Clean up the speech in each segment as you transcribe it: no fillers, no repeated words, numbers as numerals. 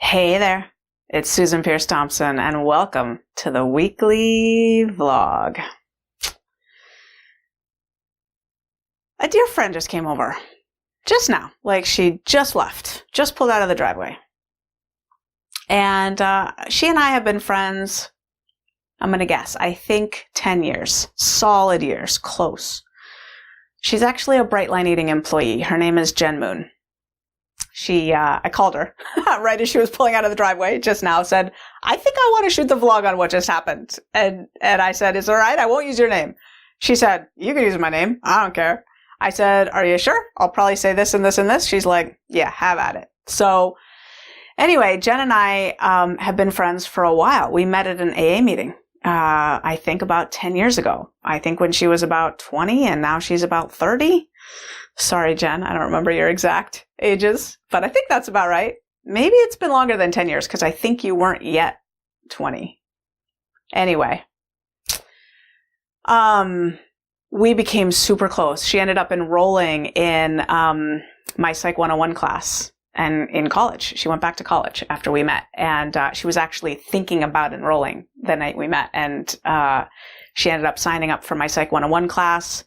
Hey there, it's Susan Pierce Thompson, and welcome to the weekly vlog. A dear friend just came over, just now, like she just left, just pulled out of the driveway. And she and I have been friends, I'm going to guess, I think 10 years, solid years, close. She's actually a Brightline Eating employee. Her name is Jen Moon. I called her right as she was pulling out of the driveway just now, said, I think I want to shoot the vlog on what just happened. And I said, it's all right. I won't use your name. She said, you can use my name. I don't care. I said, are you sure? I'll probably say this and this and this. She's like, yeah, have at it. So anyway, Jen and I have been friends for a while. We met at an AA meeting, I think about 10 years ago. I think when she was about 20 and now she's about 30. Sorry, Jen, I don't remember your exact ages, but I think that's about right. Maybe it's been longer than 10 years because I think you weren't yet 20. Anyway, we became super close. She ended up enrolling in my Psych 101 class and in college. She went back to college after we met, and she was actually thinking about enrolling the night we met, and she ended up signing up for my Psych 101 class,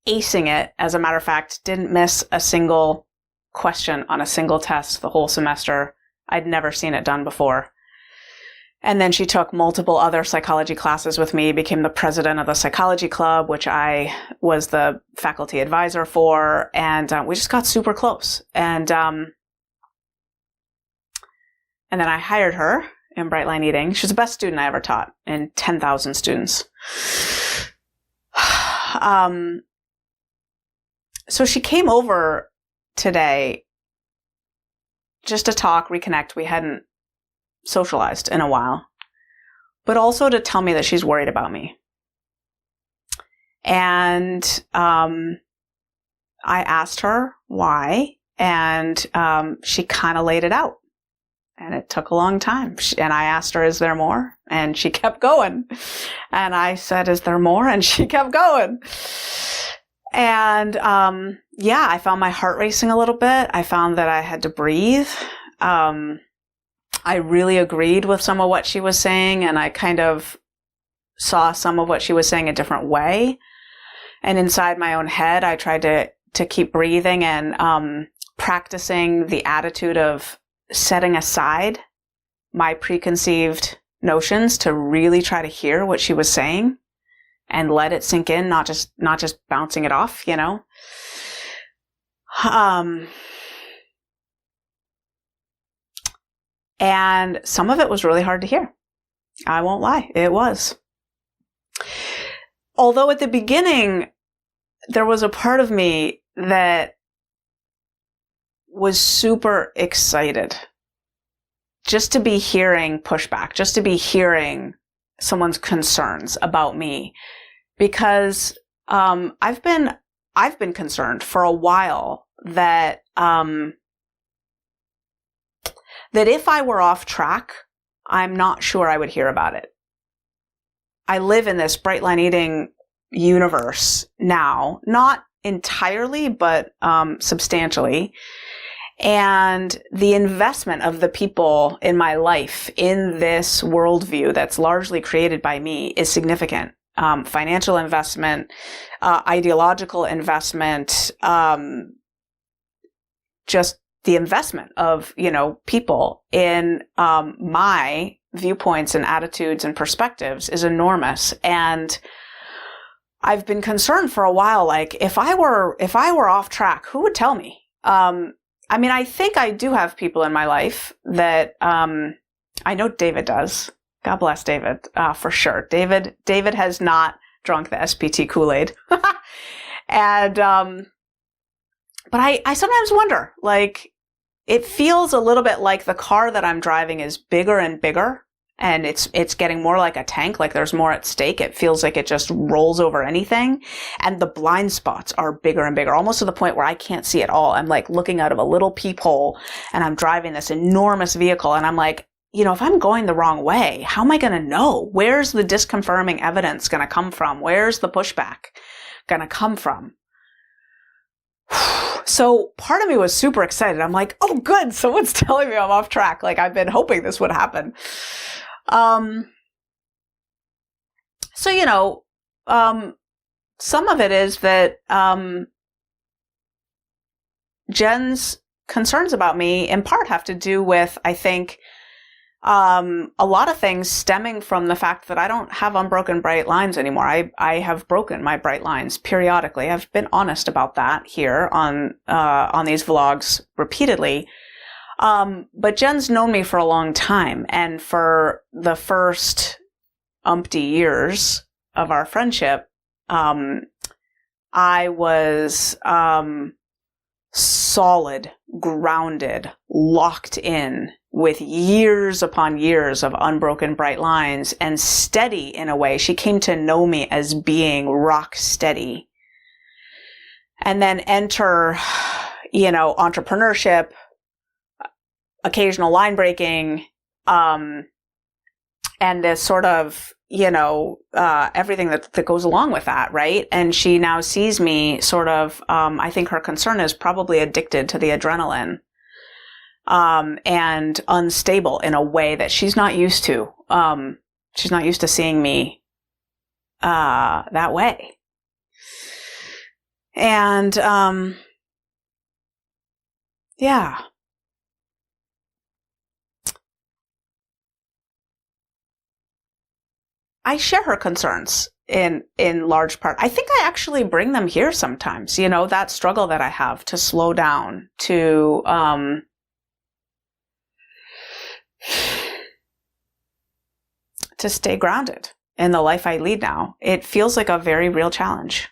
acing it. As a matter of fact, didn't miss a single question on a single test the whole semester. I'd never seen it done before. And then she took multiple other psychology classes with me, became the president of the psychology club, which I was the faculty advisor for. And we just got super close. And then I hired her in Brightline Eating. She's the best student I ever taught in 10,000 students. So she came over today just to talk, reconnect. We hadn't socialized in a while, but also to tell me that she's worried about me. And I asked her why, and she kind of laid it out. And it took a long time. And I asked her, is there more? And she kept going. And I said, is there more? And she kept going. And I found my heart racing a little bit. I found that I had to breathe. I really agreed with some of what she was saying, and I kind of saw some of what she was saying a different way. And inside my own head, I tried to keep breathing and practicing the attitude of setting aside my preconceived notions to really try to hear what she was saying and let it sink in, not just bouncing it off, you know. And some of it was really hard to hear. I won't lie, it was. Although at the beginning, there was a part of me that was super excited just to be hearing pushback, just to be hearing someone's concerns about me, because I've been concerned for a while that that if I were off track, I'm not sure I would hear about it. I live in this Brightline Eating universe now, not entirely, but substantially. And the investment of the people in my life in this worldview that's largely created by me is significant. Financial investment, ideological investment, just the investment of, people in my viewpoints and attitudes and perspectives is enormous. And I've been concerned for a while, like if I were off track, who would tell me? I think I do have people in my life that, I know David does. God bless David, for sure. David has not drunk the SPT Kool-Aid. And, but I sometimes wonder, like, it feels a little bit like the car that I'm driving is bigger and bigger, and it's getting more like a tank, like there's more at stake. It feels like it just rolls over anything. And the blind spots are bigger and bigger, almost to the point where I can't see at all. I'm like looking out of a little peephole, and I'm driving this enormous vehicle, and I'm like, if I'm going the wrong way, how am I going to know? Where's the disconfirming evidence going to come from? Where's the pushback going to come from? So part of me was super excited. I'm like, oh, good. Someone's telling me I'm off track. Like, I've been hoping this would happen. So, some of it is that Jen's concerns about me in part have to do with, I think, a lot of things stemming from the fact that I don't have unbroken bright lines anymore. I have broken my bright lines periodically. I've been honest about that here on these vlogs repeatedly. But Jen's known me for a long time, and for the first umpty years of our friendship, I was solid, grounded, locked in with years upon years of unbroken bright lines, and steady in a way. She came to know me as being rock steady. And then enter, entrepreneurship, occasional line breaking, and this sort of, everything that goes along with that, right? And she now sees me sort of, I think her concern is probably addicted to the adrenaline, and unstable in a way that she's not used to. She's not used to seeing me, that way. And, yeah. I share her concerns in large part. I think I actually bring them here sometimes, that struggle that I have to slow down, to stay grounded in the life I lead now. It feels like a very real challenge.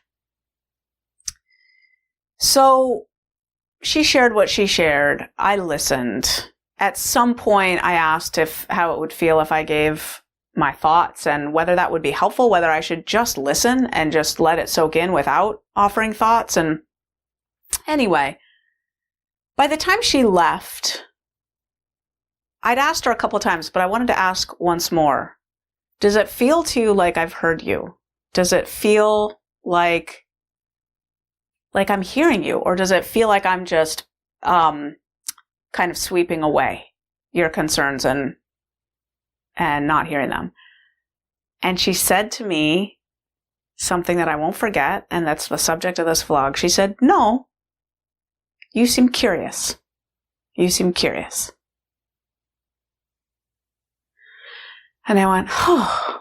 So she shared what she shared. I listened. At some point, I asked how it would feel if I gave my thoughts, and whether that would be helpful, whether I should just listen and just let it soak in without offering thoughts. And anyway, by the time she left, I'd asked her a couple times, but I wanted to ask once more. Does it feel to you like I've heard you? Does it feel like I'm hearing you? Or does it feel like I'm just kind of sweeping away your concerns and not hearing them? And she said to me something that I won't forget, and that's the subject of this vlog. She said, no, you seem curious. You seem curious. And I went, oh,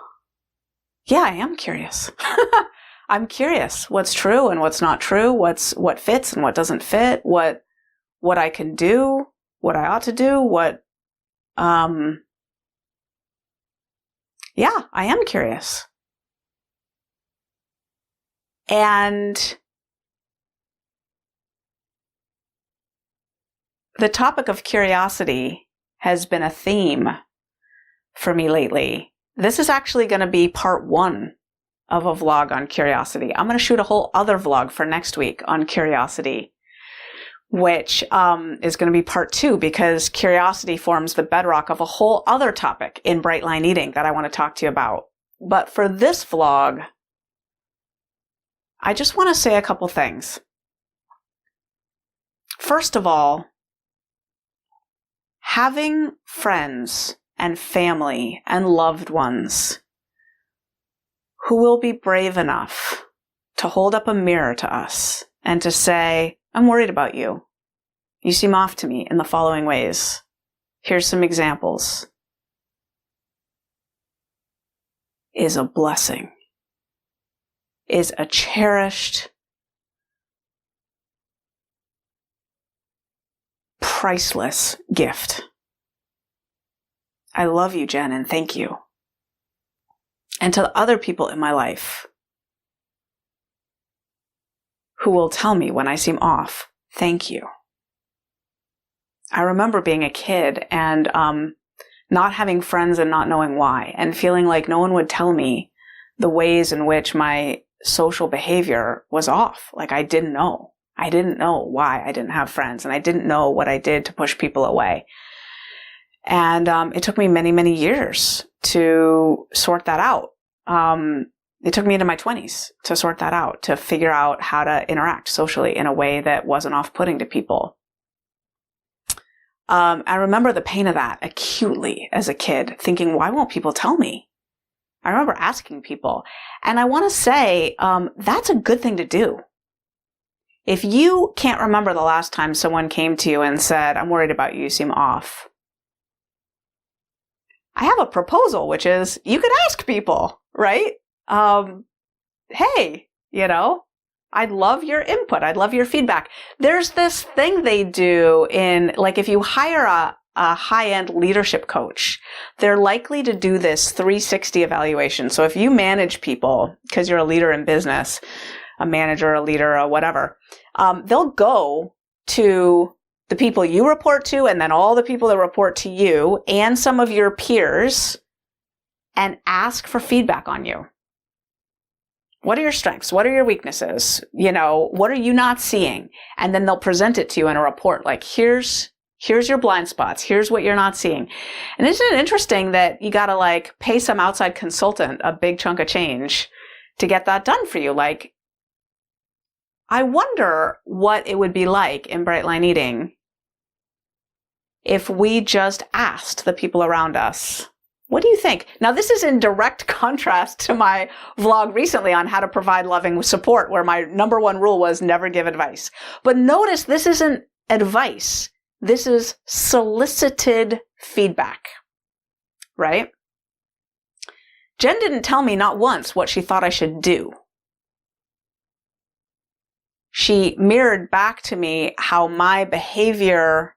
yeah, I am curious. I'm curious what's true and what's not true, what fits and what doesn't fit, what I can do, what I ought to do, yeah, I am curious. And the topic of curiosity has been a theme for me lately. This is actually going to be part 1 of a vlog on curiosity. I'm going to shoot a whole other vlog for next week on curiosity, which is going to be part 2, because curiosity forms the bedrock of a whole other topic in bright line eating that I want to talk to you about. But for this vlog, I just want to say a couple things. First of all, having friends and family and loved ones who will be brave enough to hold up a mirror to us and to say, I'm worried about you. You seem off to me in the following ways. Here's some examples. Is a blessing. Is a cherished, priceless gift. I love you, Jen, and thank you. And to other people in my life who will tell me when I seem off, thank you. I remember being a kid and not having friends and not knowing why, and feeling like no one would tell me the ways in which my social behavior was off. Like I didn't know. I didn't know why I didn't have friends, and I didn't know what I did to push people away. And it took me many, many years to sort that out. it took me into my 20s to sort that out, to figure out how to interact socially in a way that wasn't off-putting to people. I remember the pain of that acutely as a kid, thinking, why won't people tell me? I remember asking people. And I want to say, that's a good thing to do. If you can't remember the last time someone came to you and said, I'm worried about you, you seem off, I have a proposal, which is you could ask people, right? Hey, I'd love your input. I'd love your feedback. There's this thing they do in, like, if you hire a high-end leadership coach, they're likely to do this 360 evaluation. So if you manage people, because you're a leader in business, a manager, a leader, or whatever, they'll go to the people you report to and then all the people that report to you and some of your peers and ask for feedback on you. What are your strengths? What are your weaknesses? What are you not seeing? And then they'll present it to you in a report. Like, here's your blind spots. Here's what you're not seeing. And isn't it interesting that you got to pay some outside consultant a big chunk of change to get that done for you? Like, I wonder what it would be like in Bright Line Eating if we just asked the people around us, what do you think? Now, this is in direct contrast to my vlog recently on how to provide loving support, where my number one rule was never give advice. But notice this isn't advice. This is solicited feedback, right? Jen didn't tell me not once what she thought I should do. She mirrored back to me how my behavior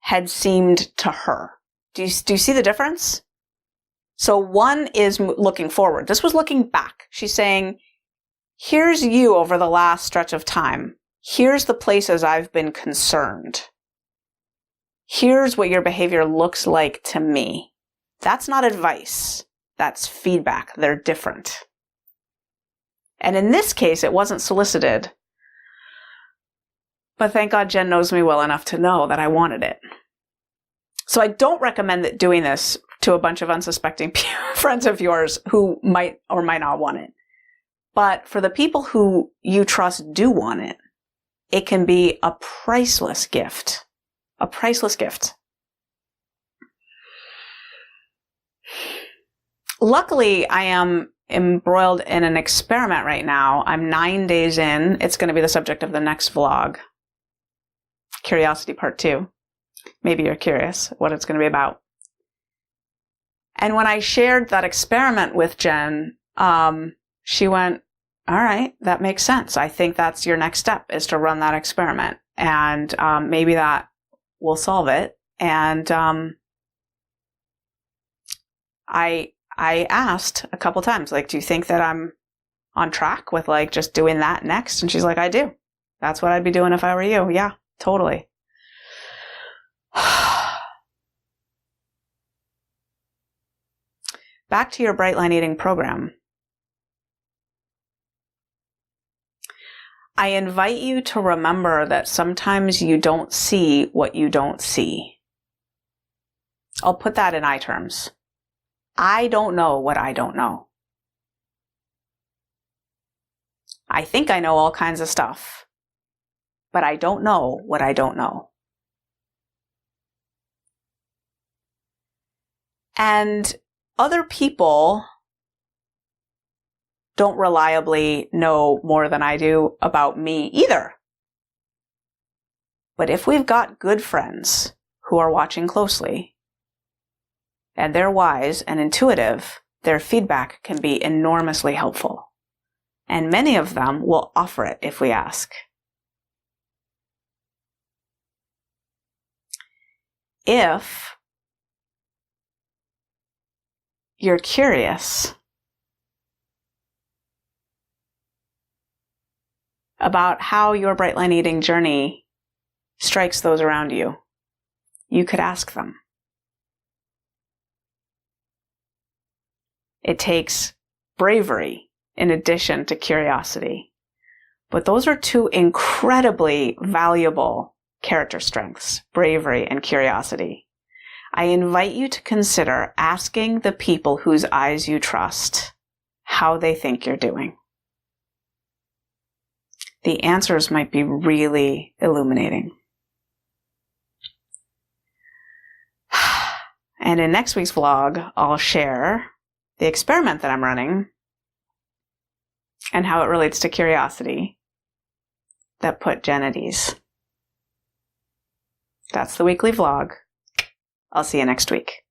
had seemed to her. Do you see the difference? So one is looking forward. This was looking back. She's saying, here's you over the last stretch of time. Here's the places I've been concerned. Here's what your behavior looks like to me. That's not advice. That's feedback. They're different. And in this case, it wasn't solicited. But thank God Jen knows me well enough to know that I wanted it. So I don't recommend that doing this to a bunch of unsuspecting friends of yours who might or might not want it. But for the people who you trust do want it, it can be a priceless gift. A priceless gift. Luckily, I am embroiled in an experiment right now. I'm 9 days in. It's going to be the subject of the next vlog. Curiosity Part 2. Maybe you're curious what it's going to be about. And when I shared that experiment with Jen, she went, all right, that makes sense. I think that's your next step, is to run that experiment. And maybe that will solve it. And I asked a couple times, like, do you think that I'm on track with just doing that next? And she's like, I do. That's what I'd be doing if I were you. Yeah, totally. Back to your Bright Line Eating program. I invite you to remember that sometimes you don't see what you don't see. I'll put that in I terms. I don't know what I don't know. I think I know all kinds of stuff, but I don't know what I don't know. And other people don't reliably know more than I do about me either. But if we've got good friends who are watching closely, and they're wise and intuitive, their feedback can be enormously helpful. And many of them will offer it if we ask. If you're curious about how your Bright Line Eating journey strikes those around you, you could ask them. It takes bravery in addition to curiosity. But those are two incredibly valuable character strengths, bravery and curiosity. I invite you to consider asking the people whose eyes you trust how they think you're doing. The answers might be really illuminating. And in next week's vlog, I'll share the experiment that I'm running and how it relates to curiosity that put Jen at ease. That's the weekly vlog. I'll see you next week.